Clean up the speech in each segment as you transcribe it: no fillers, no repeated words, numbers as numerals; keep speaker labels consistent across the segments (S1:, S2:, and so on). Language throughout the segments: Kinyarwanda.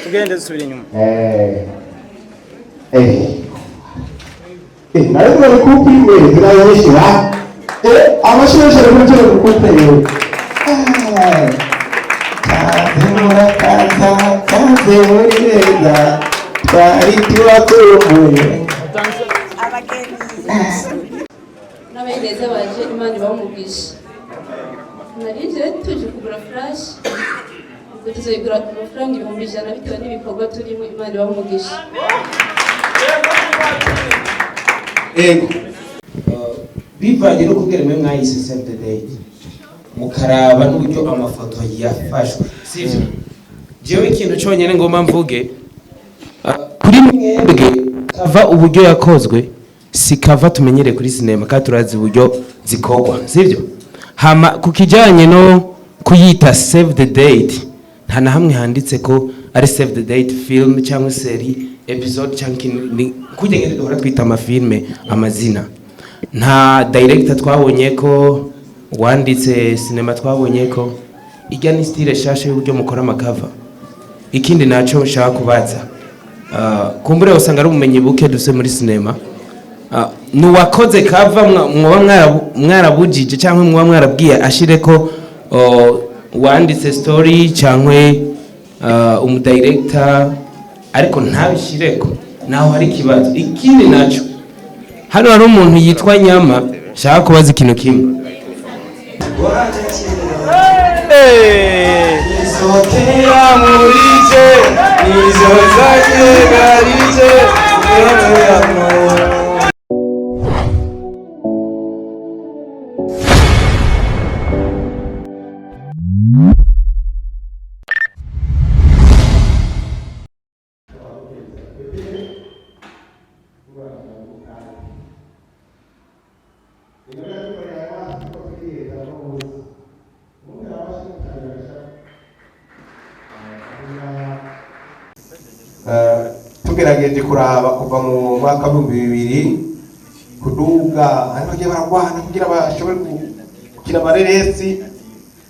S1: Tugende dusubira inyuma.
S2: Nawe turi kupimwe turayishyura amashusho muri cyo kupimwe kaze muri leza twari tubakumbuye
S3: abageni n'abahineze baje Imana ibamubwishe narije tuje kugura flash ubwo tuzayigura amafaranga 100 bitewe n'ibikorwa turimo Imana ibamubwishe.
S4: Bivanye no kubwira mwe mwayise save the date mukaraba n'uburyo amafoto yafashwe sivyo jewe ikintu cyonyene ngomba mvuge kuri mwebwe kava uburyo yakozwe si kava tumenyere kuri sinema kandi turazi uburyo zikogwa sivyo hama kukijanye no kuyita save the date nta na hamwe handitse ko ari save the date film cyangwa serie episode cyangwa kujya ngende duhora twita amafilme amazina nta director twabonye ko wanditse sinema twabonye ko ijya ni style shashe y'uburyo mukora amakava ikindi naco nshaka kubaza kumbure usanga ari ubumenyi buke duse muri sinema nuwakoze kava mwarabujije cyangwa mwa mwarabwiye ashire ko wanditse story cyangwa umudirector ariko ntabishireko naho hari kibazo ikindi naco hano hari umuntu yitwa Nyama shaka kubaza ikintu kimwe
S1: Sokera murize nizo zakegarize
S2: tugerageje kuraba kuva mu mwaka wa 2000 kuduga ariko je baragwana kugira bashobore gukina amareresi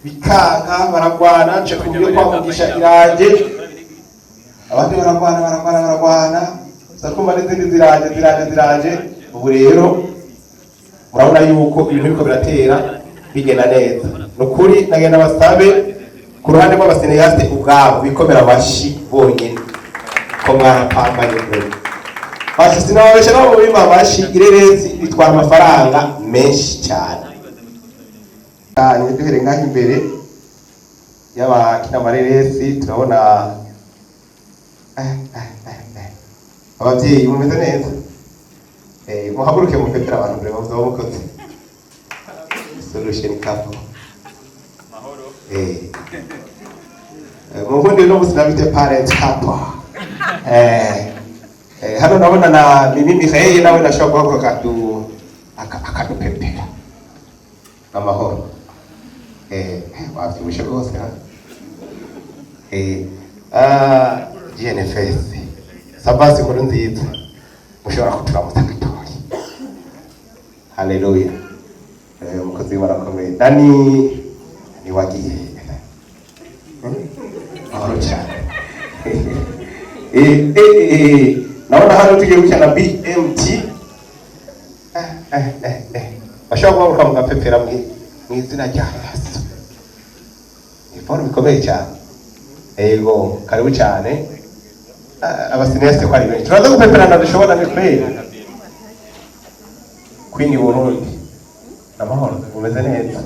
S2: bikanga baragwana cyo kugiye kwamugisha iranje abandi baragwana sakumva n'izindi ziraje ubu rero urabona yuko ibintu biko biratera bigenda neza nukuri nagenda basabe ku ruhande rw'abaseneyaste ubwabo bikomera bashi bonyene ko mwarapambanye mbere basi sinababesha no muri mabashi irerezi bitwara amafaranga menshi cyane kandi duhere ngaho imbere y'abakina amareresi turabona ababyeyi mumeze neza muhaguruke mufetera abantu mbere bavuga mukoze solution couple mahoro mubundi no musinabite parent couple hano nabona na Mireille nawe nashobora kuvuga akadupepera amahoro wabyibushe rwose GNFS sabasi kuri nziza mushobora kuturamutsa gatori haleluya umukozi w'arakomeye Dani wagiye mahoro cyane naona hano tugiye gukina BMT ashobora kuba mugapepera mu izina rya Yesu ifono bikomeye cyane yego karibu cyane abasineste kwa ribe turaza gupeperana dushobora ni kweli Queen Burundi namahoro umeze neza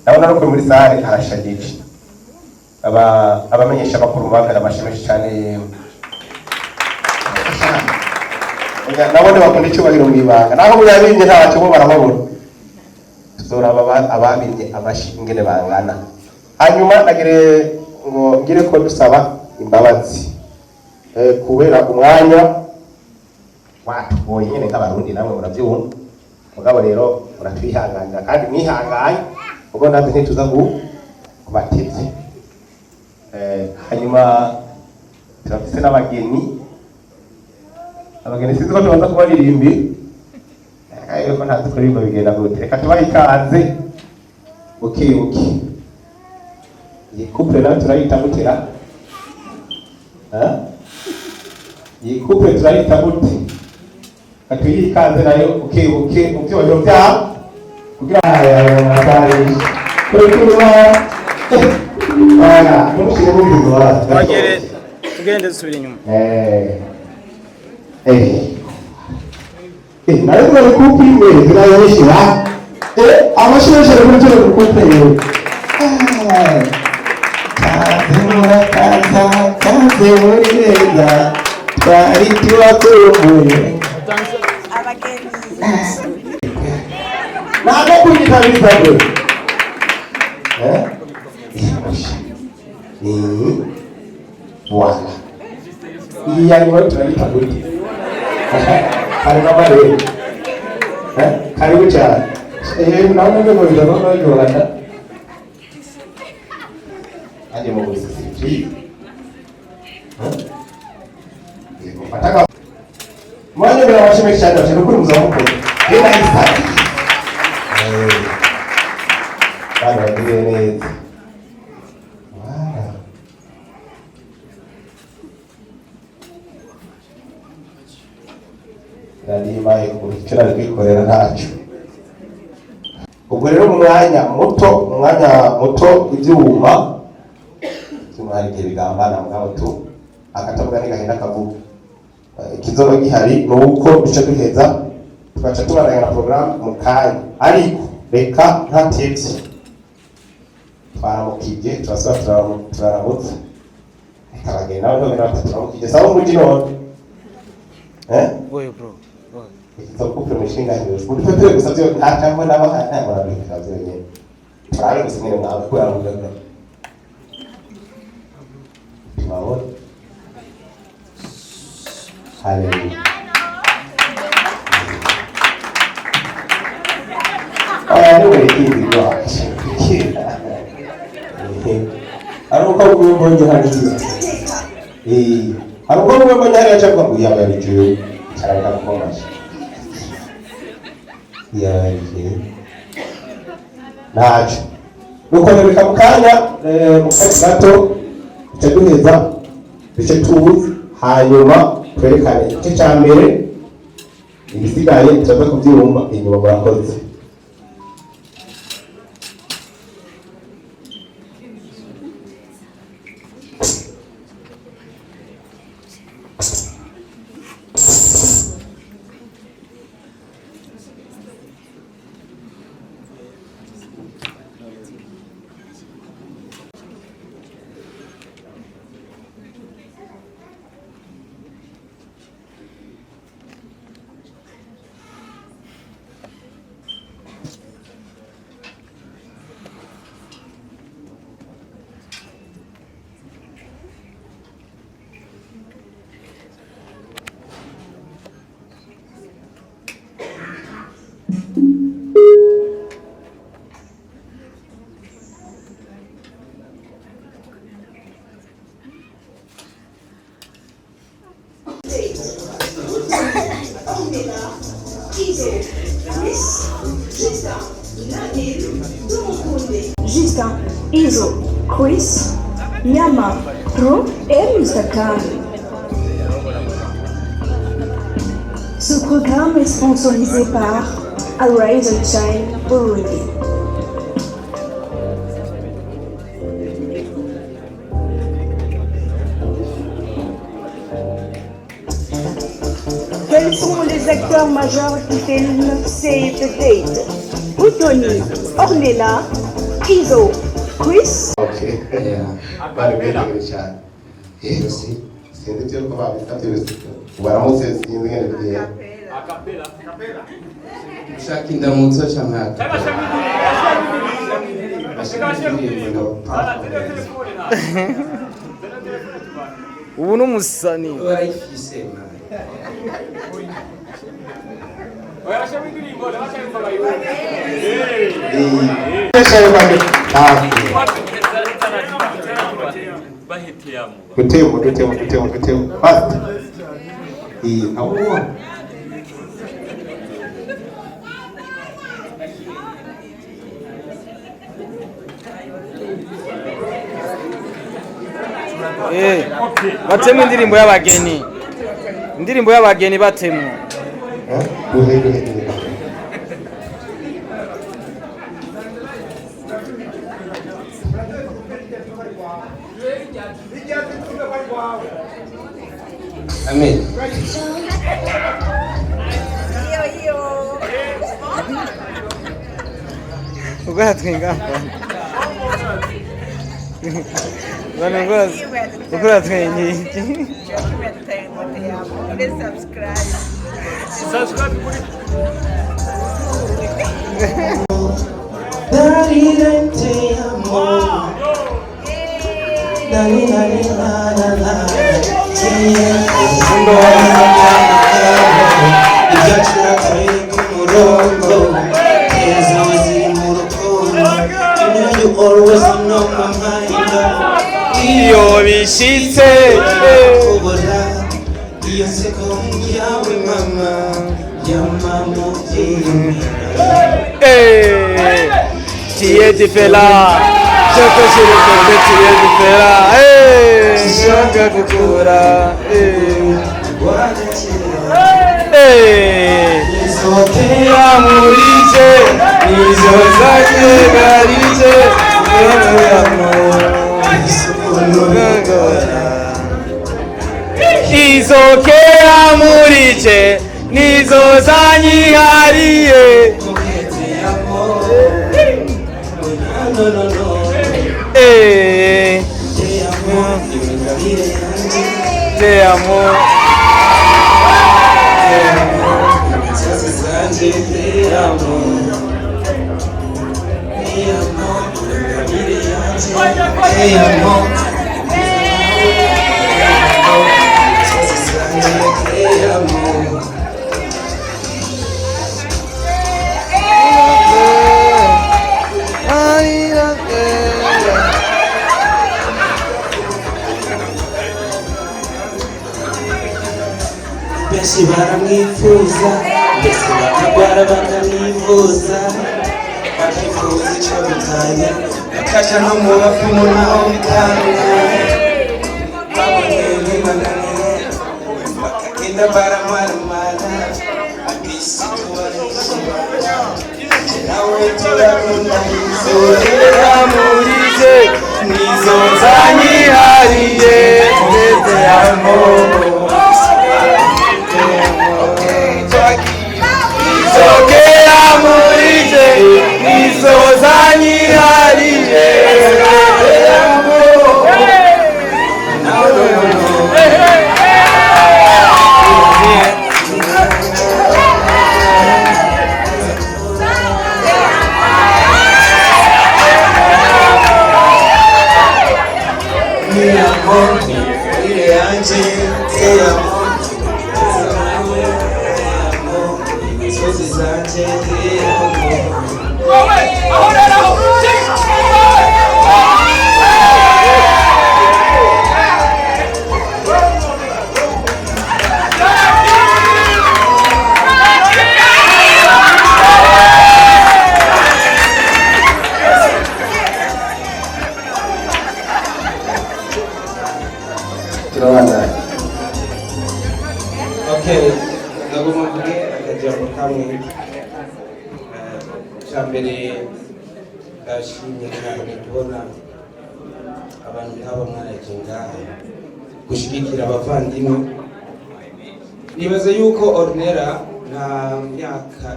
S2: naona no muri sare arashagije abamenyesha bakuru bagara bashimisha cyane nabone bakunda icyubahiro mu ibanga naho muyabinye ntacyo bo barababona tuzora ababinye abashingene bangana hanyuma nagire ngo ngire ko dusaba imbabazi kubera umwanya watugoye nyene nk'abarundi namwe muravyumva mugabo rero muratwihanganira kandi mwihanganye ubwo natwe ntituza kubateze hanyuma turafise n'abageni sinzi ko tubanza kubaririmbi ayo ko ntazi kuririmba bigenda gute reka tubahe ikaze bukibuki iyi couple nayo turayita gutera iyi couple turayita gute katuyihe ikaze nayo bukibuki mu byonyo byabo kugira ngo kurikirwa n'umushinga w'ubuzima
S1: bagere tugende dusubira inyuma
S2: nayo bari kupimwe zirayishira amashusho muri cyo kupimwe kaze muri neza twari tubakumbuye
S5: Abageni.
S2: ntabwo kuyitabiriza bwe voilà iyi yanyu turayita gute hari n'amarebe karibu cyane nawe ngo bijyamo n'abaryohana ajye mu busisi mfataga mwanya mbere abashimisha cyane bashaka kuri muzamukuru genda isitati bana bagire neza narimaye kurikira kwikorera ntacyo ubwo rero umwanya muto ibyuma hari igihe bigambana mugabo tu akatavuga n'igahenda kavuga ikizoba gihari ni uko duce duheza tugaca tubaranya na porogaramu mu kanya ariko reka ntatebye twaramukibye turasaba turaramutse reka bagenda nawe none batatu turamukibye saba umugi none
S1: oyo bro
S2: izo couple mishinga hiyo muri pepe gusa byo ntakamwe n'abahana ntabwo nabikira byo nyine turabe gusa nyine nawe ko yavuga Mawon. Haleluya. Anyway, ini God. Aruko ngombe hadi tu. Aruko ngombe hadi acha kwa ya bali juu. Charaka kwa mashi. Ya ni. Nacho. Nuko nabika mukanya mukati gato duheza duce tuzi hanyuma twerekane igice cya mbere ibisigaye tuza kubyumva inyuma murakoze
S5: Justin, Iso, Chris, Nyama, Ro et Mr. Khan. Ce programme est sponsorisé par Ararize Burundi. Quels sont les acteurs majeurs du film Save the Date? MUTONI, Ornella, Iso, Chris.
S2: Okay. Bari bari cyane. Yes. Sinzi byo ko babifatiwe. Baramutse sinzi ngene bigiye.
S6: Acapella.
S1: ushaka indamutso cyangwa ubu n'umusani
S4: warayifise
S2: Gutemo. Basta.
S1: batemu indirimbo y'abageni. Indirimbo y'abageni batemu.
S4: Amen.
S1: Ugora twinga. Bana ngozi. Ugora twingi. Subscribe kuri. Iyo bishitse iyo sekondi yawe mama Tiye di fela Choko shirikete tiye di fela Shaka kukura Nizokea murice Nizozake garice Nizokea murice Nizozanyihariye Te amo
S6: Benshi baramwifuza mbese bakagwara bakamwifuza bakifuza icyo bitaye bakaja no mu bapfumu naho bikanga babonye bibananiye bakagenda baramaramara abisi tubarishima nawe turakunda izorera murize nizozanyihariye ndetse amoro Nizokea murice Nizozanyihariye
S4: Okay, nagomba mvuge akajambo kamwe cyambere ndashimye cyane kubona abantu nk'aba mwaraje ngaha gushigikira abavandimwe. Nibaza yuko Ornella nta myaka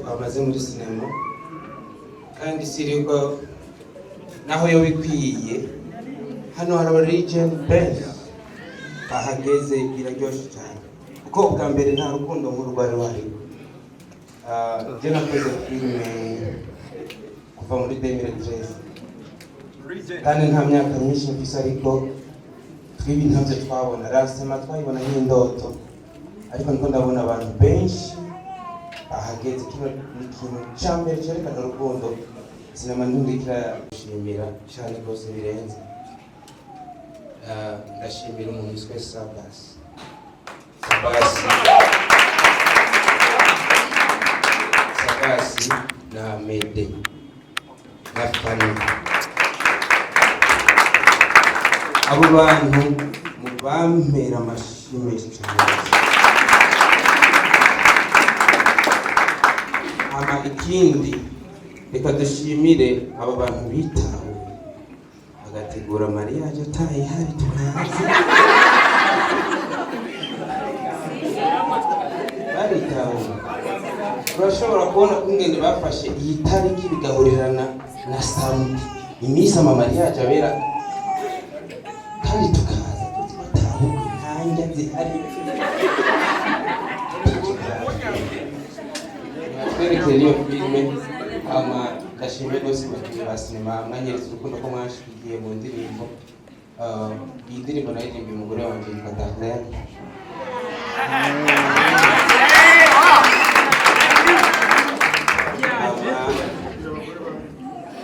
S4: 3 amaze muri sinema kandi siriko naho yo bikwiye hano hari legend band bahageze biraryoshe cyane kuko ubwa mbere nta rukundo nk'urwari wari je nakoze filime kuva muri 2013 kandi nta myaka myinshi mfise ariko twibi ntavyo twabona rasema twayibona nk'indoto ariko niko ndabona abantu benshi bahageze kino ikintu cyambere cyerekana urukundo sinema ndundikira gushimira cyane rwose birenze. Ndashimira umuntu witwa Sabasi na Mede na FANNY abo bantu mu bampera amashimisho ama ikindi reka dushimire abo bantu bitawe bagategura mariage ataye hari tukazi baritawe urashobora kubona kungene bafashe iyi tariki bigahurirana na samedi iminsi amamariage abera kandi tukaza batawe ntanjye zihari twerekere iyo filime ama ndashimye rwose bakinnyi ba sinema mwanyeretse urukundo ko mwashigiye mu ndirimbo iyi ndirimbo nayiririmbiye umugore wanjye yitwa Darlene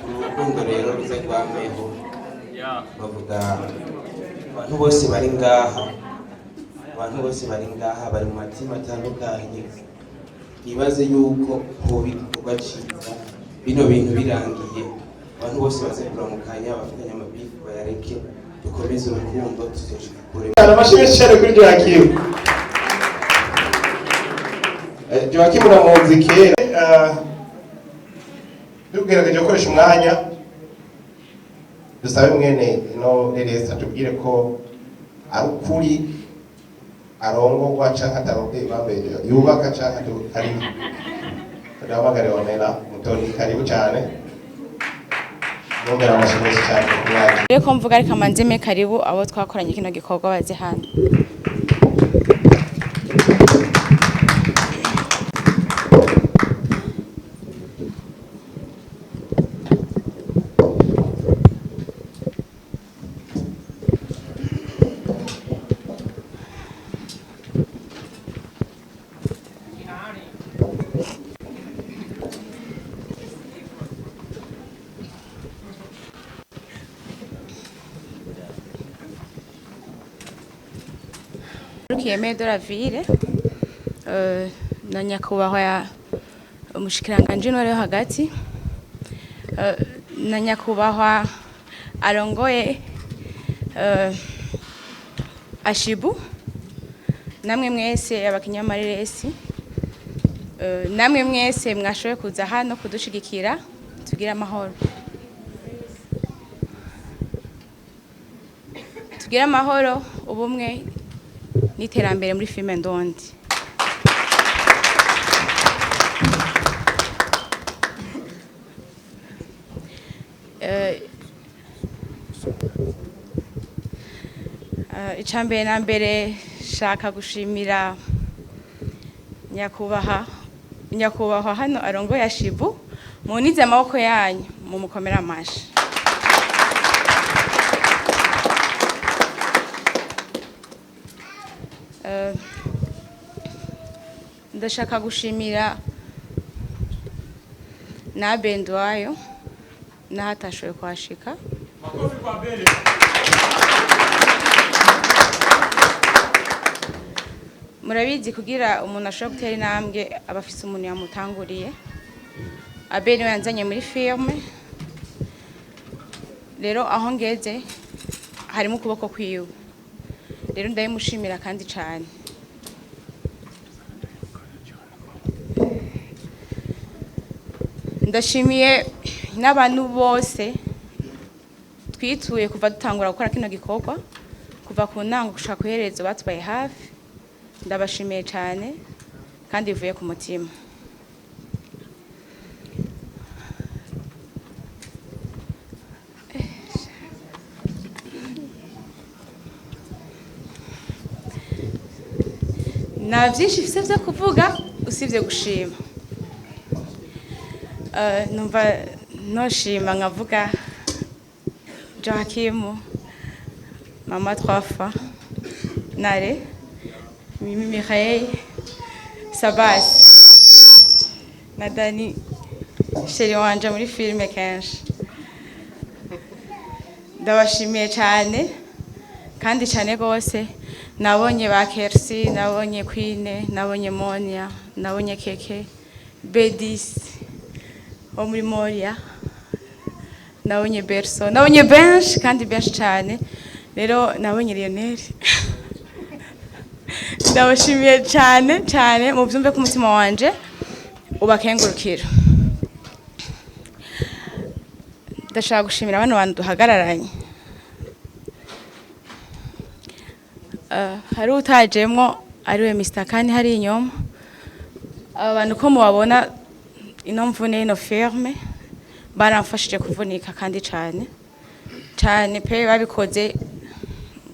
S4: urukundo rero ruze rwameho bavuga abantu bose bari ngaha bari mu matima atandukanye ibaze yuko hoba igikorwa ciza bino bintu birangiye abantu bose baze kuramukanya bafatanya amabifu bayareke dukomeze urukundo tuzoshika kure
S2: amashimwe cyane kuri JOACHIM. JOACHIM na muziki tugerageje gukoresha umwanya dusabe mwene no nereza tubwire ko ari ukuri arongorwa canke ataronke bambe yubaka canke ari ndamagare Ornella MUTONI karibu cyane ngomera amashimwe cyane kumwaje
S7: reko mvuga ariko amanzime karibu abo twakoranye kino gikorwa baze hano Rukieme de la ville na nyakubahwa ya umushikiranganje n'ore hagati na nyakubahwa arongoye ashibu namwe mwese abakinyamareresi namwe mwese mwashoboye kuza hano kudushigikira tugira amahoro ubumwe n'iterambere muri filime ndondi icambere na mbere shaka gushimira nyakubahwa hano arongoye ashibu munize amaboko yanyu mu mukomera amashi ndashaka gushimira na bendwayo nahatashoboye kwashika murabizi kugira umuntu ashobora gutera intambwe abafise umuntu yamutanguriye abeni yanzanye muri filme rero aho ngeze harimo ukuboko kwiwe rero ndayimushimira kandi cyane ndashimiye n'abantu bose twituye kuva dutangura gukora kino gikorwa kuva ku ntango gushaka kuherezo batubaye hafi ndabashimiye cyane kandi bivuye ku mutima nta byinshi bifite byo kuvuga usibye gushima numva noshima nkavuga JOACHIM mama twafa nare Mireille Sabasi na Dani sheri wanje muri filime kenshi ndabashimiye cyane kandi cyane gose nabonye ba Kersi nabonye Queen nabonye Monia nabonye Keke Bedis wo muri Moria nabonye Berso nabonye benshi kandi benshi cyane rero nabonye Lionel ndabashimiye cyane cyane mu byumve ku mutima wanje ubakengurukira. Ndashaka gushimira abantu duhagararanye. Hari utajemwo ariwe Mr. Kani hari inyuma. Abantu ko mubabona ino mvune ino ferme baramfashije kuvunika kandi cyane cyane pe babikoze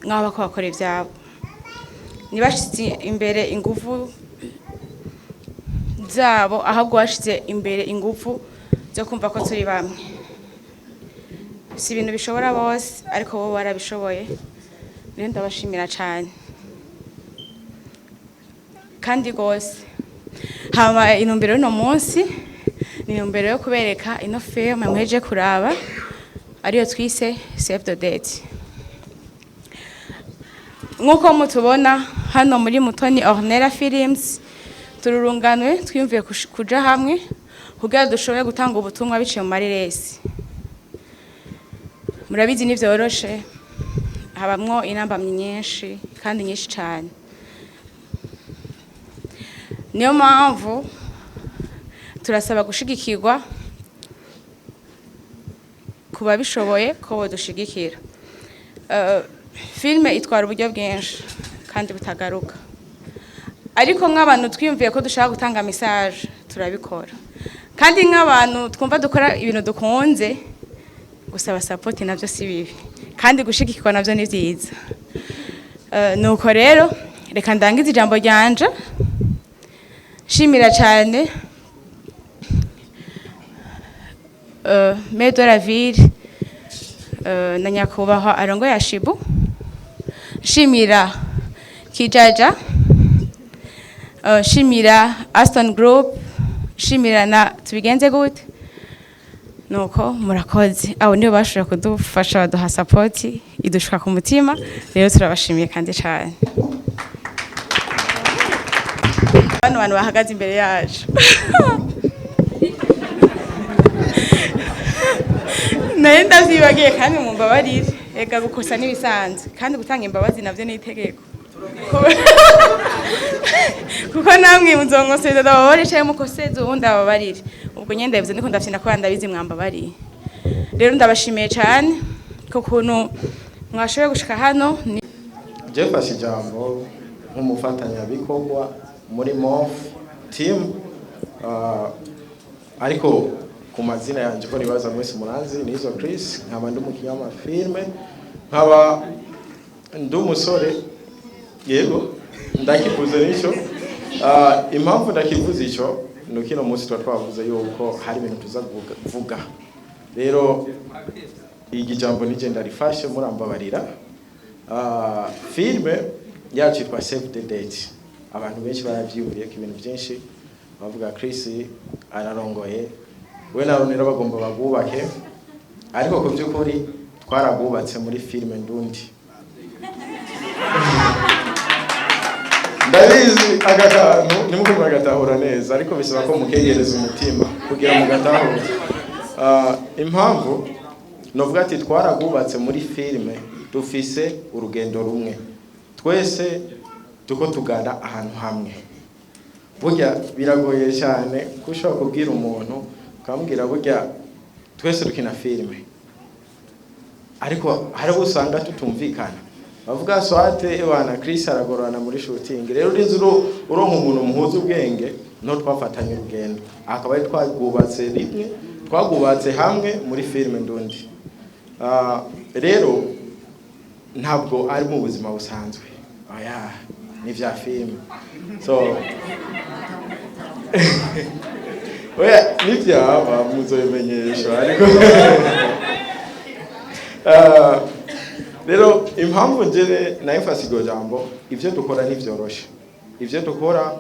S7: nk'aba ko bakora ibyabo. Nibashitse imbere ingufu zabo ahubwo washize imbere ingufu zo kumva ko turi bamwe. Si ibintu bishobora bose ariko bo barabishoboye. Rero ndabashimira cyane kandi gose. Hama inumbero no munsi ni inumbero yo kubereka ino film mweje kuraba ariyo twise Save the Date. Nkuko mutubona hano muri MUTONI Ornella Films tururunganwe twiyumviye kuja hamwe kugira dushobore gutanga ubutumwa biciye mu mareresi. Murabizi nivyoroshe habamwo inambamye nyinshi kandi nyinshi cyane. Niyo mpamvu turasaba gushigikirwa kuba bishoboye ko bodushigikira. Filme itwara uburyo bwinshi kandi butagaruka. Ariko nk'abantu twiyumviye ko dushaka gutanga message turabikora. Kandi nk'abantu twumva dukora ibintu dukunze gusaba support navyo si bibi. Kandi gushigikirwa navyo ni vyiza. Nuko rero reka ndangize ijambo ryanje. Shimira cyane Maire de la Ville na nyakubahwa arongoye Ashibu. Shimira Kijaja. Shimira Aston Group. Shimira na tubigenze gute. Nuko murakoze. Abo nibo bashobora kudufasha baduha support idushuka ku mutima. Rero turabashimiye kandi cyane. Abantu bahagaze imbere yacu. Nari ndavyibagiye kandi mumbabarire. Ega gukosa nibisanzwe kandi gutanga imbabazi navyo ni itegeko. Kuko namwe muzongoseza dababare cyaye mukoseze ubundi ababarire. Ubwo nyende yavuze ndiko ndafyina ko ndabizi mwambabariye. Rero ndabashimiye cyane ko kuntu mwashoboye gushika hano.
S8: Jefashe ijambo nk'umufatanya bikorwa muri MOF team ariko ku mazina yanje ko nibaza mwese muranzi nizo Chris nkaba ndi umukinnyi w'amafilme nkaba ndi umusore yego ndakivuze nico impamvu ndakivuze ico nukino munsi twavuze yuko hari ibintu tuzavuga rero iki jambo nije ndarifashe murambabarira filme yacu yitwa Save the Date. Abantu benshi baravyiburiye ko ibintu byinshi bavuga Chris ararongoye we na Ornella bagomba bagubake ariko ku byukuri twaragubatse muri filme ndundi. Ndabizi agakantu nimuko bagatahura neza ariko bisaba ko mukegereza umutima kugira mu gatahura. Impamvu novuga ati twaragubatse muri filme dufise urugendo rumwe twese tuko tugana ahantu hamwe. Burya biragoye cyane kushobora kubwira umuntu ukambwira burya twese dukina filme ariko hari usanga tutumvikana bavuga swate wana Chris aragorana muri shooting. Rero rinzuro uronka umuntu muhuza ubwenge no twafatanye urugendo akaba ari twagubatse hamwe muri filme ndundi. Rero ntabwo ari mu buzima busanzwe oya ni vya filme so oya ni vya muzobimenyesha ariko rero impamvu njere na emphasize jambo ivyo dukora ntivyoroshe. Ivyo dukora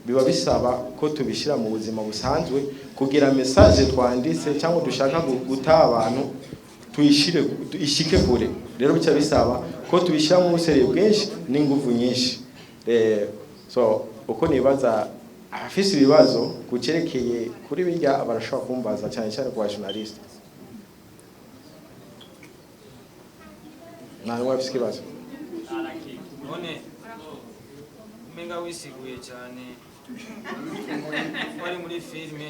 S8: biba bisaba ko tubishira mu buzima busanzwe kugira message twanditse cyangwa dushaka guta abantu tuyishike kure. Rero bica bisaba ko tubishira mu busere bwinshi n'inguvu nyinshi. So uko nibaza afise ibibazo kucerekeye kuri bijya abarashobora kumbaza cyane cyane kwa journalist. nta afise ikibazo
S1: none umenga wisiguye cyane wari muri filime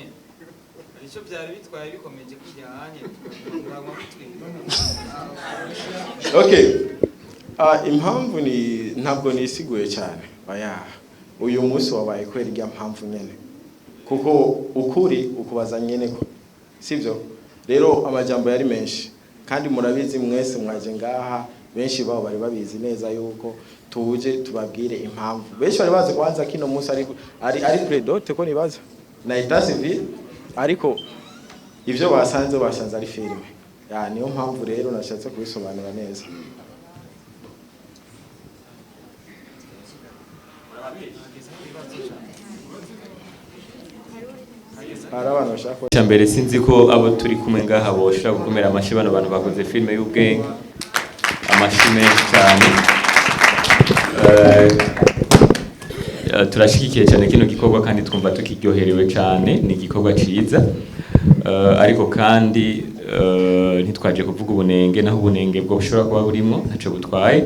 S1: icyo byari bitwaye bikomeje kujyanye ngangwa mutwe.
S8: Okay, impamvu ni ntabwo nisiguye cyane baya uyu munsi wabaye kwera irya mpamvu nyene kuko ukuri ukubaza nyene ko sivyo rero amajambo yari menshi kandi murabizi mwese mwaje ngaha benshi babo bari babizi neza yuko tuje tubabwire impamvu benshi bari bazi kwanza kino munsi ari predote ko nibaza na etat civil ariko ivyo basanze ari filime ya niyo mpamvu rero nashatse kubisobanura neza.
S9: Mbere sinzi ko abo turi kumwe ngaha boshira gukomera amashi bano bantu bakoze filime y'ubwenge amashi menshi cyane. Turashigikiye cyane kino gikorwa kandi twumva tukiryoherewe cyane ni igikorwa ciza ariko kandi ntitwaje kuvuga ubunenge naho ubunenge bwo bushobora kuba burimo ntaco butwaye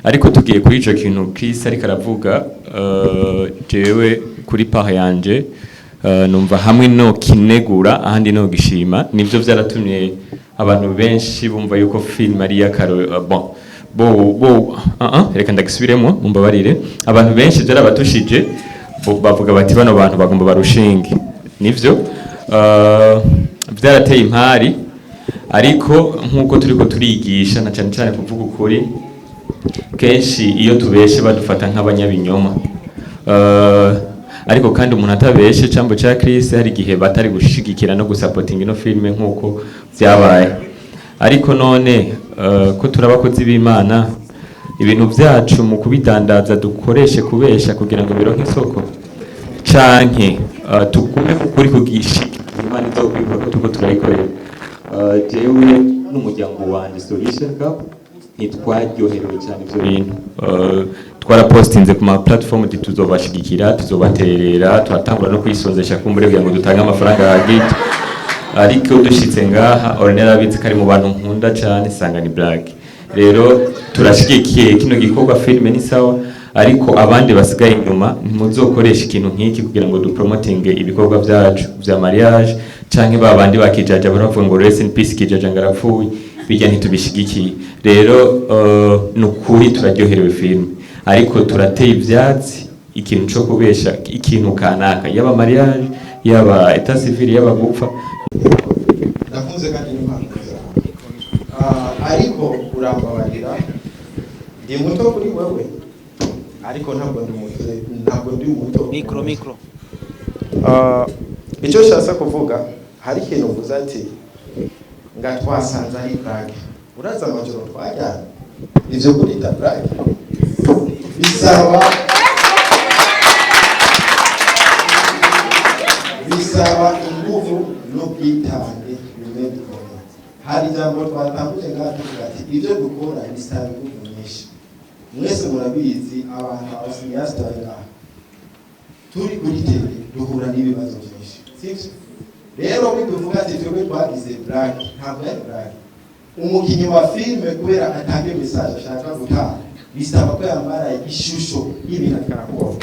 S9: ariko tugiye kuri ico kintu Chris ariko aravuga jewe kuri part yanje numva hamwe no kinegura ahandi no gishima nivyo byaratumye abantu benshi bumva yuko film ari yakaro bon reka ndagisubiremo mumbabarire abantu benshi byarabatushije bavuga bati bano bantu bagomba barushinge nivyo byarateye impari ariko nkuko turiko turigisha na cyane cyane kuvuga ukuri kenshi iyo tubeshe badufata nk'abanyabinyoma ariko kandi umuntu atabeshe cyambo cya Chris hari gihe batari gushigikira no gusupporting ino filme nkuko byabaye ariko none ko turabakozi b'Imana ibintu byacu mu kubidandaza dukoreshe kubesha kugira ngo bironke isoko canke tukume kuri kugishika Imana izokwibuka ko tuko turayikorera jewe n'umuryango wanje Solution Cup nitwaryoherewe cyane ibyo bintu twarapostinze ku ma platform tuzobashigikira tuzobaterera turatangura no kwisonzesha kumbure kugira ngo dutange amafaranga hagiti ariko dushitse ngaha Ornella abizi kari mu bantu nkunda cyane sanga ni black rero turashigikiye kino gikorwa filme ni sawa ariko abandi basigaye inyuma ntimuzokoresha ikintu nk'iki kugira ngo dupromotinge ibikorwa byacu bya mariage canke babandi bakijaja baravuga ngo rest in peace kijaja ngarapfuye bijya ntitubishigikiye rero nukuri turaryoherewe filme ariko turateye ivyatsi ikintu cyo kubesha ikintu kanaka yaba mariage yaba etat civil yaba gupfa
S2: nakunze kandi n'impamvu ariko urambabarira ndi muto kuri wewe ariko ntabwo ndi muto
S1: micro
S8: icyo shasa kuvuga hari ikintu uvuze ati nga twasanze ari blague uraza amajoro twajyana ivyo kurita blague bisaba inguvu n'ubwitange bimwe bikomeye hari ijambo twatambuje ngaha tuvuga ati ibyo dukora bisaba inguvu nyinshi mwese murabizi abantu abasiniasita bari ngaha turi kuri tele duhura n'ibibazo byinshi sivyo rero biduvuga ati twebwe twagize blague ntabwo yari blague umukinnyi wa filime kubera atange message ashaka gutanga bisaba ko yambara ishusho y'ibintu akarakora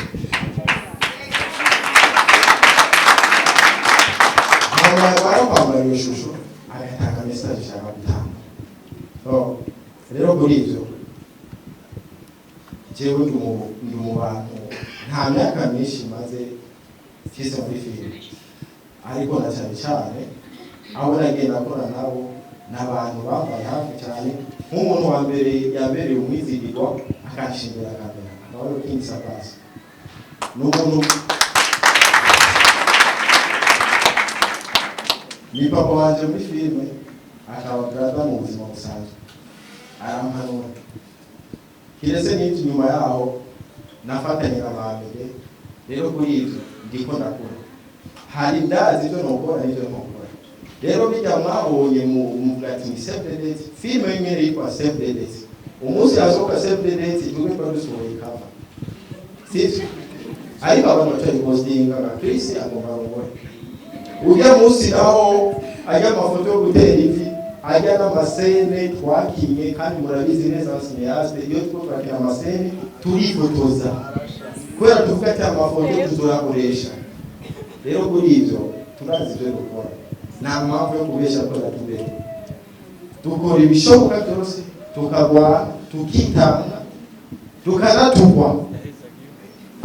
S8: amara kwambara iyo shusho agatanga message ashaka gutanga rero kuri ibyo jewe ndi mu bantu nta myaka myinshi maze mfise muri filime ariko na cyane cyane abo nagiye nakora nabo n'abantu bambaye hafi cyane nk'umuntu wa mbere yabereye umwizigirwa akashimira kamera nawe King Sabas n'umuntu ni papa wanje muri filime akaba brother mu buzima busanzwe arampanura kiretse n'iki nyuma yaho nafatanye n'abambere rero kuri ibyo ndiko ndakora hari ndazi ibyo nokora n'ibyo ntokora rero bijya mwabonye mu mugati ni save the date filime imwe yitwa save the date umunsi yasohoka save the date tugwe produsoye cover sisi ariko abantu batari postinga na Chris agomba ngora ujya munsi naho ajya amafoto yo gutera ivi hajya n'amasene twakinye kandi murabizi neza abasineyaste iyo twakina amasene turifotoza kubera tuvuga ati amafoto tuzoyakoresha rero kuri ibyo turazi ibyo dukora nta mpamvu yo kubesha ko natubere dukora ibishoboka byose tukagwa tukitanga tukanatugwa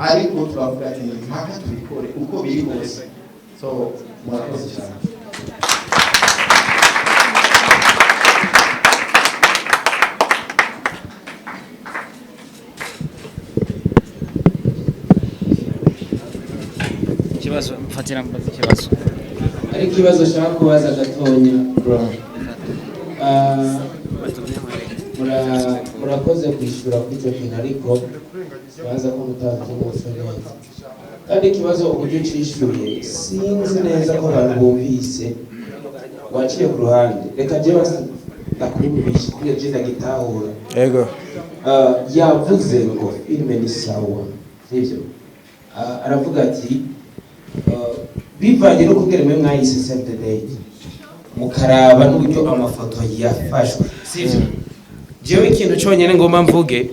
S8: ariko turavuga ati mpaka tubikore uko biri kose so murakoze cyane
S1: ikibazo mfatira mbaza ikibazo
S4: ari ikibazo shaka kubaza gatonya murakoze kwishura kuri icyo kintu ariko baza ko mutabyumvise neza kandi ikibazo uburyo ucishyuye sinzi neza ko abantu bumvise waciye ku ruhande reka jye ndakubimisha kugira jye ndagitahura
S8: yego
S4: yavuze ngo filime ni sawa sibyo aravuga ati bivanye no kubwira mwe mwayise save the date mukaraba n'uburyo amafoto yafashwe sivyo jewe ikintu cyonyine ngomba mvuge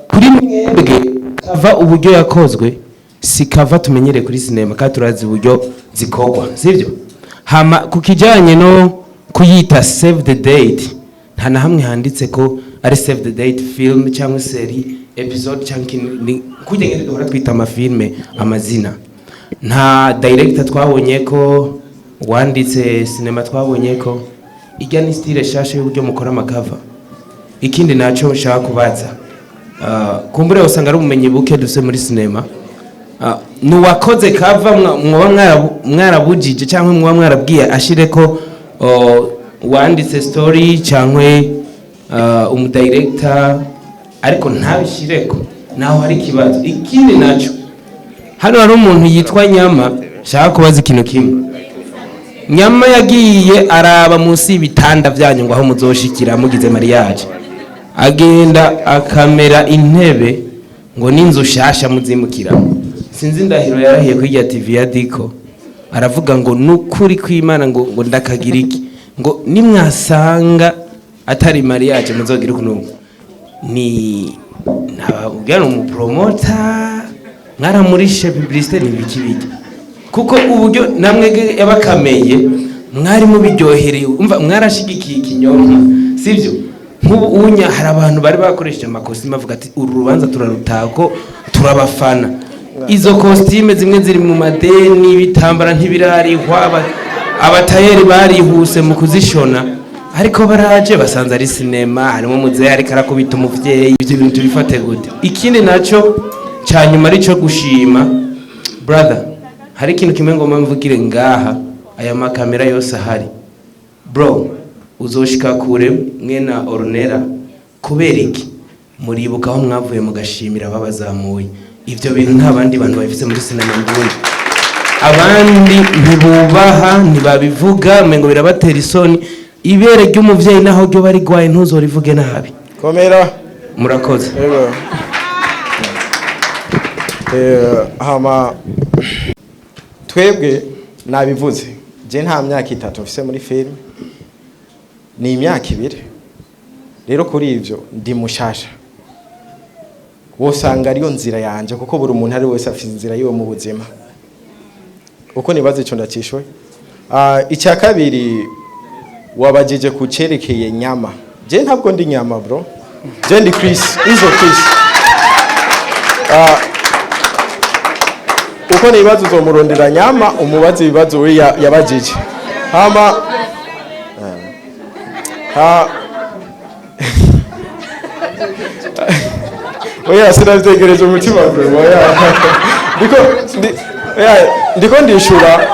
S4: kuri mwebwe kava uburyo yakozwe si kava tumenyere kuri sinema kandi turazi uburyo zikogwa sivyo hama kukijanye no kuyita save the date nta na hamwe handitse ko ari save the date film cyangwa serie episode cyangwa kujya ngende duhora twita amafilme amazina nta director twabonye ko wanditse sinema twabonye ko ijya ni style shashe y'uburyo mukora amakava ikindi naco nshaka kubaza kumbure usanga ari ubumenyi buke duse muri sinema nuwakoze kava mwoba mwarabujije cyangwa mwoba mwarabwiye ashire ko wanditse story cyangwa umudirector ariko ntabishireko naho hari kibazo ikindi naco hano hari umuntu yitwa Nyama shaka kubaza ikintu kimwe Nyama yagiye araba munsi y'ibitanda byanyu ngo aho muzoshikira mugize mariage agenda akamera intebe ngo ninzu shasha muzimukira sinzi ndahiro yarahiye kwijya TV ya Diko aravuga ngo nukuri kw'Imana ngo ndakagira iki ngo nimwasanga atari mariage muzogira kuno ni nababwira mu promoter mwaramurishe publicité n'ibikibiki kuko uburyo namwe yabakameye mwari mu biryohereye umva mwarashigikiye ikinyoma sivyo nk'ubu unya hari abantu bari bakoresheje amakositimu avuga ati uru rubanza turarutako turabafana izo costume zimwe ziri mu madeni bitambara ntibirarihwa abatayeri barihuse mu kuzishona ariko baraje basanze ari sinema harimo muzehe ariko arakubita umuvyeyi ibyo bintu tubifate gute ikindi naco cyanyuma ari cyo gushima brother hari ikintu kimwe ngomba mvugire ngaha aya makamera yose ahari bro uzoshika kure mwena Ornella kubera iki muribuka aho mwavuye mugashimira babazamuye ivyo bintu nta bandi bantu babifise muri sinema ndundi abandi ntibubaha ntibabivuga mengo birabatera isoni ibere ry'umuvyeyi naho ryo bari gwaye ntuzorivuge nabi
S8: komera
S4: murakoze
S8: hama twebwe nabivuze je nta myaka 3 mfise muri film ni imyaka 2 rero kuri ivyo ndi mushasha wosanga ariyo nzira yanje kuko buri umuntu ari wese afite inzira yiwe mu buzima uko nibaze ico ndacishwe icya kabiri wabajije kucerekeye Nyama je ntabwo ndi Nyama bro je ndi Chris izo Chris uko nibazo uzomurondera Nyama umubaze ibibazo we yabajije hama oya sinabitegereje umutima bro ndiko ndishura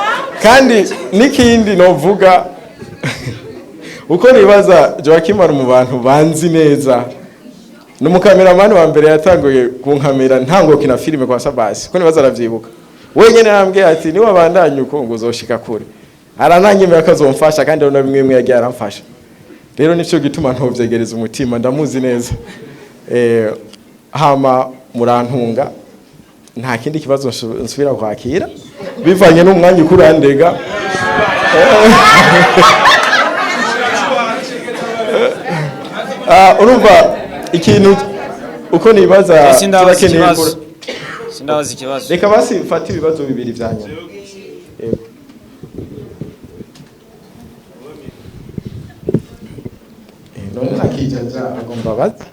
S8: kandi nikindi novuga uko nibaza Joachim ari mu bantu banzi neza n'umukameramani wa mbere yatanguye kunkamera ntango kina filime kwa Sabasi ko nibaza aravyibuka wenyene arambwiye ati niwe abandanye uko ngo uzoshika kure arananyemera akazomfasha kandi no bimwe yagiye aramfasha rero nico gituma ntovyegereza umutima ndamuzi neza hama murantunga nta kindi kibazo nsubira kwakira bivanye n'umwanya ukurandega urumva ikintu uko nibaza turakeneye
S1: sindabaza ikibazo
S8: reka basi mfate ibibazo bibiri vya nyuma yego none nakijaja agomba bazi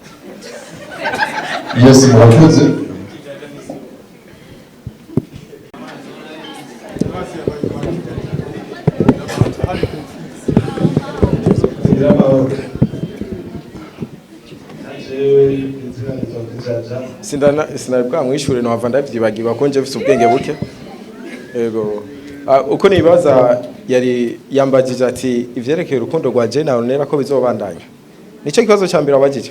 S2: Yes, murakoze.
S8: sinabwa mwishure no hava ndavyibagiba ko nje mfite ubwenge buke yego uko nibaza yari yambagije ati ivyerekeye urukundo rwa je na Ornella ko bizobandanya nico kibazo cya mbere abagije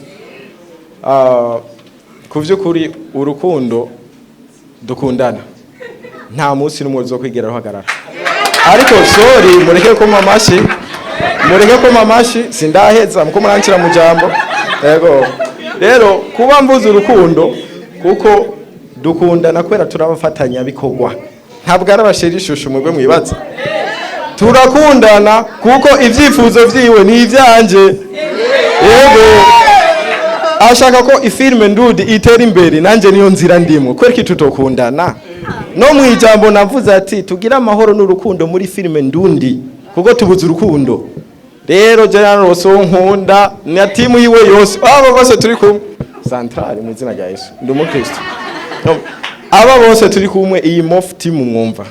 S8: ku vy'ukuri urukundo dukundana nta munsi n'umwe zo kwigera ruhagarara ariko sorry mureke ko mamashi sindaheza muko murancira mu jambo yego rero kuba mvuze urukundo kuko dukundana kwera turabafatanya bikogwa ntabwo arabashira ishusho mwebwe mwibaza turakundana kuko ivyifuzo vyiwe ni ivyanje yego ashaka ko ifilme ndudi itera imbere nanje niyo nzira ndimo kwereka tutokundana no mu ijambo navuze ati tugira amahoro n'urukundo muri filme ndundi kuko tubuze urukundo rero General Rosso nkunda na timu yiwe yose abo bose turi kumwe central mu izina rya Yesu ndi umukristo aba bose turi kumwe iyi mof team mwumva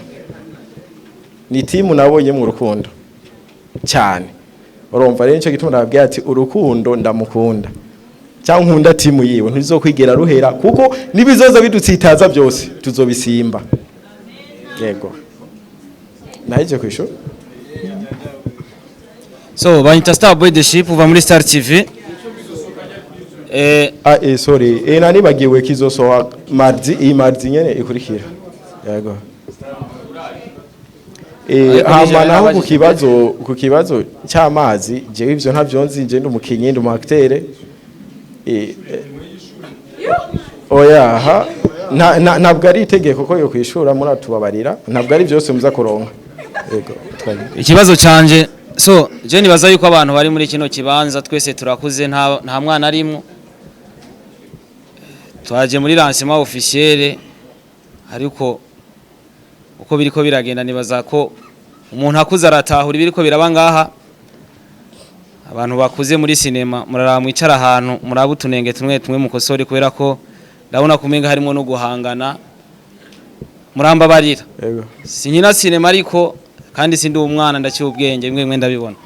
S8: ni timu nabonye mu rukundo cyane urumva rero nicyo gituma nababwiye ati urukundo ndamukunda cyangwa nkunda timu yiwe ntizokwigera ruhera kuko nibizoza bidutsitaza byose tuzobisimba yego naje kwisho
S1: so banyita Star Boy the Ship uva muri Star TV
S8: sorry nani bagiwe kizosoha mardi nyene ikurikira yego hama naho ku kibazo cy'amazi jewe ivyo ntavyo nzi je ndumukinyi ndi umuacteur oya ntabwo ari itegeko ko yo kwishura muri atubabarira ntabwo ari byose muza kuronka yego
S1: ikibazo canje so je nibaza yuko abantu bari muri kino kibanza twese turakuze nta mwana arimwo twaje muri lancement officiel ariko uko biriko biragenda nibaza ko umuntu akuze aratahura biriko biraba ngaha abantu bakuze muri sinema muraramwicara ahantu murabutunenge tumwe mukosori kubera ko ndabona kumenga harimo no guhangana muramba barira
S8: yego
S1: sinyina sinema ariko kandi sindi umwana ndaciye ubwenge bimwe ndabibona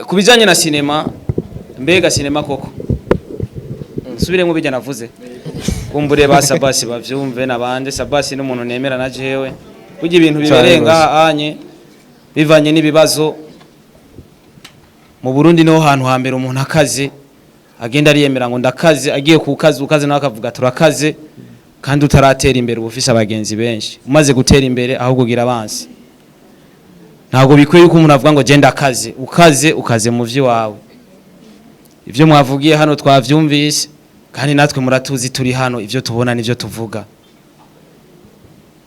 S1: kubijanye na sinema mbega sinema koko nsubire mu bijya navuze kumbure ba Sabasi bavyumve nabande Sabasi n'umuntu nemera na jewe kugira ibintu biberenga anye bivanye n'ibibazo mu Burundi no hantu hambere umuntu akaze agenda ariyemera ngo ndakaze agiye ukaze nawe akavuga turakaze kandi utaratera imbere ubufisa abagenzi benshi umaze gutera imbere ahubwo gira abansi ntabwo bikwiye yuko umuntu avuga ngo genda ukaze mu vyi wawe ivyo mwavugiye hano twavyumvise kandi natwe muratuzi turi hano ivyo tubona nivyo tuvuga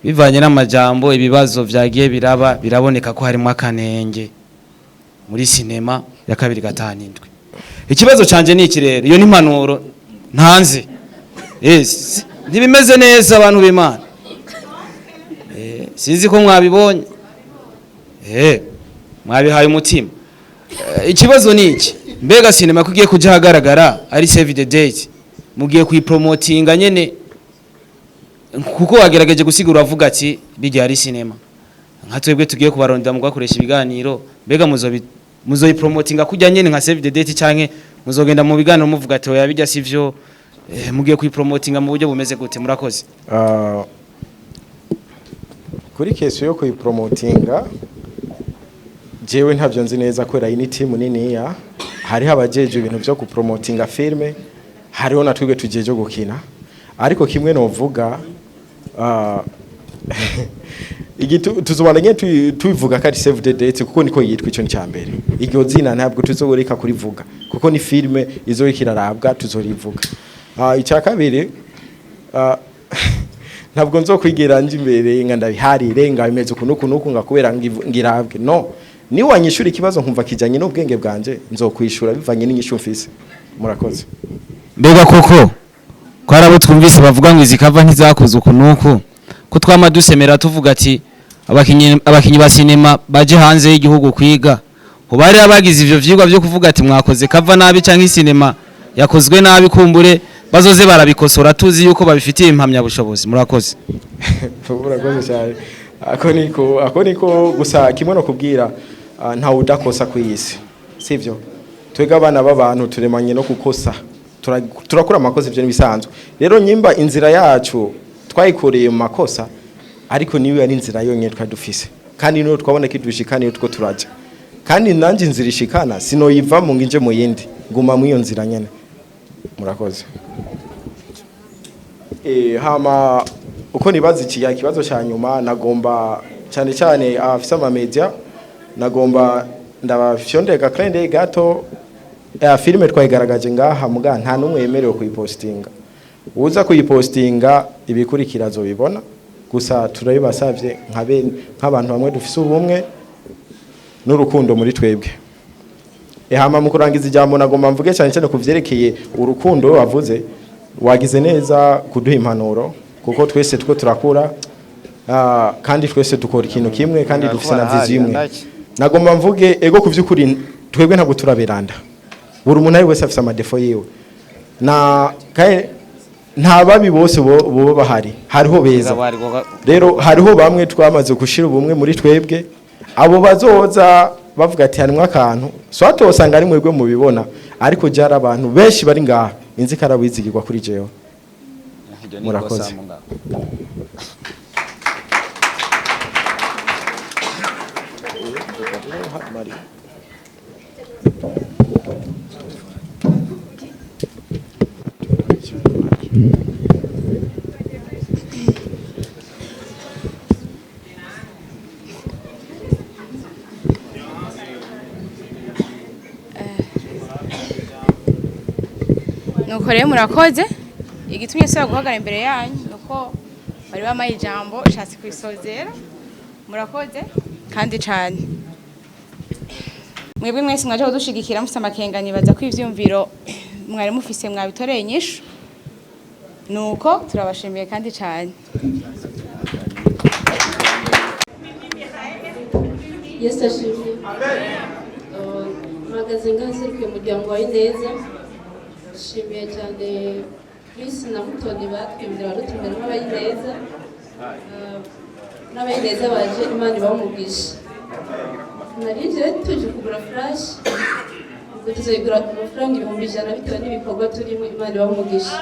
S1: bivanye n'amajambo ibibazo vyagiye biraboneka ko harimo akanenge muri sinema ya 2005 ikibazo canje ni ikirere iyo n'impanuro ntanze ntibimeze neza abantu b'Imana sinzi ko mwabibonye mwabihaye umutima ikibazo ni iki mbega sinema kugiye kuja hagaragara ari save the date mugiye kuyipromotinga nyene kuko wagerageje gusigura avuga ati bijya ari sinema nka twebwe tugiye kubarondera mu gwakoresha ibiganiro mbega muzoyipromotinga kujya nyene nka save the date canke muzogenda mu biganiro muvuga ati oya bijya sivyo mugiye kuyipromotinga mu buryo bumeze gute murakoze
S8: kuri keso yo kuyipromotinga jewe ntavyo nzi neza kwera ini team nini ya hari habajeje ibintu byo kupromotinga filme hariho natwige tujeje gukina ariko kimwe no vuga tuzobandanye tubivuga kari save the date kuko niko yitwa ico cyambere iryo zina ntabwo tuzogoreka kurivuga kuko ni filme izorikirarabwa tuzorivuga icya kabiri ntabwo nzokwigira nje imbere nga ndabiharire nga bimeze kunuku ngakubera ngirabwe no ni wanyishura ikibazo nkumva kijanye n'ubwenge bwanje nzokwishura bivanye n'inyishu mfise murakoze
S1: mbega koko ko arabo twumvise bavuga ngo izikava ntizakoze ukunuku ko twama dusemera tuvuga ati abakinyi ba sinema baje hanze y'igihugu kwiga ubari abagize ivyo vyigwa byo kuvuga ati mwakoze kava nabi canke sinema yakozwe nabi kumbure bazoze barabikosora tuzi yuko babifitiye impamya bushobozi murakoze
S8: murakoze cyane ako niko gusa kimwe no kubwira nta udakosa kw'isi sivyo twega abana b'abantu turemanye no kukosa turakura amakosa ivyo nibisanzwe rero nyimba inzira yacu twayikoreye mu makosa ariko niwe ari inzira yonyine twadufise kandi no twabona kidushikana yo two turaje kandi nanje inzira ishikana sinoyiva mu nginje mu yindi nguma mu iyo nzira nyene murakoze hama uko nibaza ikibazo cya nyuma nagomba cyane cyane afisa ama media nagomba ndabafyondeka klende gato filime twayigaragaje ngaha muga nta numwe yemerewe kuyipostinga uza kuyipostinga ibikurikira zo bibona gusa turabibasavye nk'abantu bamwe dufise ubumwe n'urukundo muri twebwe hama mu kurangiza ijambo nagomba mvuge cyane cyane kuvyerekeye urukundo wavuze wagize neza kuduha impanuro kuko twese two turakura kandi twese dukora ikintu kimwe kandi dufise na vision imwe nagomba mvuge ego kuvyukuri twebwe ntabwo turaberanda buri umuntu ari wese afise amadefo yiwe na kae nta babi bose bo bahari hariho beza rero hariho bamwe twamaze gushira ubumwe muri twebwe abo bazoza bavuga ati harimwe akantu swato usanga ari mwebwe mu bibona ariko jara abantu benshi bari ngaha inzikara wizigirwa kuri jewe murakoze
S7: nuko rero murakoze igitumye saba guhagarara imbere yanyu nuko bari bamaye ijambo shatse kwisozera murakoze kandi cyane mwebwe mwese mwaje kudushigikira mufite amakenga nibaza ko ivyumviro mwari mufise mwabitoreye inyishu nuko turabashimiye kandi cyane
S3: Yesu ashimwe magaze ngazirikwe umuryango wa Ineza shimiye cyane Chris na MUTONI batwimira barutumira n'abayineza n'abayineza baje Imana bamugisha narije tuje kugura flash ngo tuzayigura amafaranga 100 bitewe n'ibikorwa turimo Imana bamugisha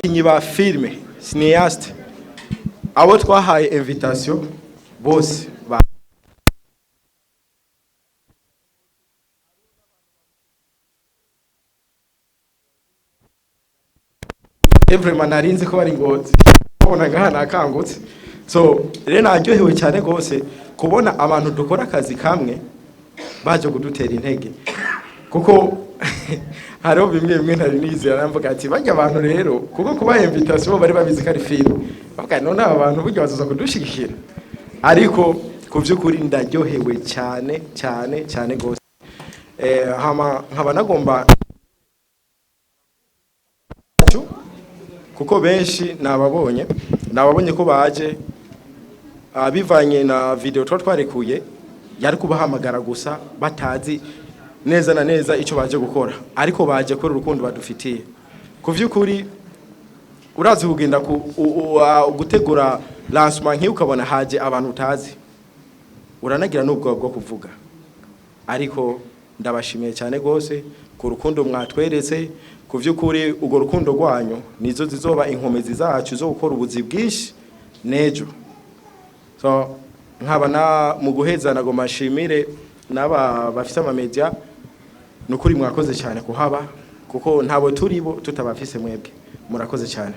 S8: inyi ba filme cineaste abo twahaye invitation bose Everyone narinze ko bari ngozi ubona ngahana akangutse so rero naryohewe cyane gose kubona abantu dukora akazi kamwe baje kudutera intege kuko hariho bimwe ntari nizera namvuga ati bajya abantu rero kuko kuba invitation bari babizi kari film bavuga none abantu buryo bazoza kudushigikira ariko kuvyukuri ndaryohewe cyane gose hama nkaba nagomba kuko benshi nababonye ko baje bivanye na video twarekuye yari kubahamagara gusa batazi neza na neza ico baje gukora ariko baje ko urukundo badufitiye kuvyukuri urazi kugenda gutegura lancement nk'iyo ukabona haje abantu utazi uranagira n'ubwo bwo kuvuga ariko ndabashimiye cyane gose ku rukundo mwatweretse kuvyukuri ugo rukundo rwanyu nizo zizoba inkomezi zacu zo gukora ubuzi bwinshi nejo so nkaba mu guheza nago mashimire naba bafite ama media nukuri mwakoze cyane kuhaba kuko ntabo turibo tutabafise mwebwe murakoze cyane